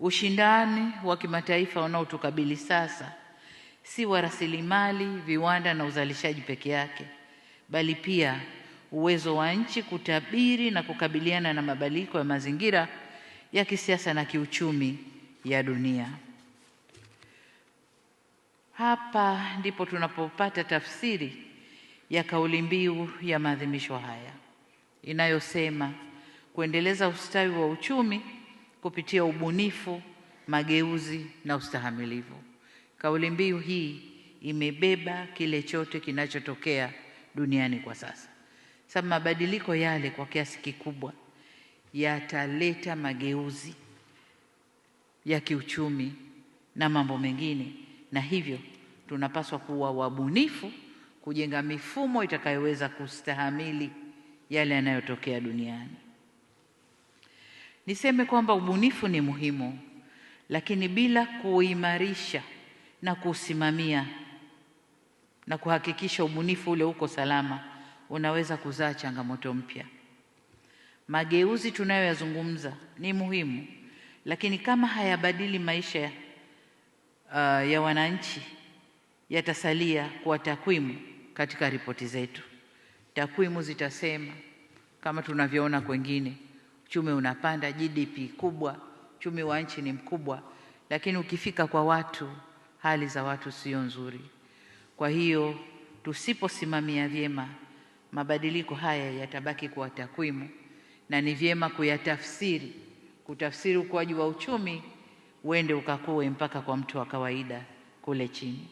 Ushindani wa kimataifa unaotukabili sasa si wa rasilimali, viwanda na uzalishaji peke yake, bali pia uwezo wa nchi kutabiri na kukabiliana na mabadiliko ya mazingira ya kisiasa na kiuchumi ya dunia. Hapa ndipo tunapopata tafsiri ya kauli mbiu ya maadhimisho haya inayosema kuendeleza ustawi wa uchumi kupitia ubunifu, mageuzi na ustahimilivu. Kauli mbiu hii imebeba kile chote kinachotokea duniani kwa sasa. Sababu mabadiliko yale kwa kiasi kikubwa yataleta mageuzi ya kiuchumi na mambo mengine, na hivyo tunapaswa kuwa wabunifu kujenga mifumo itakayoweza kustahimili yale yanayotokea duniani. Niseme kwamba ubunifu ni muhimu, lakini bila kuimarisha na kusimamia na kuhakikisha ubunifu ule uko salama, unaweza kuzaa changamoto mpya. Mageuzi tunayoyazungumza ni muhimu, lakini kama hayabadili maisha ya wananchi, yatasalia kuwa takwimu katika ripoti zetu. Takwimu zitasema kama tunavyoona kwengine, uchumi unapanda, GDP kubwa, uchumi wa nchi ni mkubwa, lakini ukifika kwa watu, hali za watu sio nzuri. Kwa hiyo tusiposimamia vyema, mabadiliko haya yatabaki kuwa takwimu, na ni vyema kutafsiri ukuaji wa uchumi uende ukakue mpaka kwa mtu wa kawaida kule chini.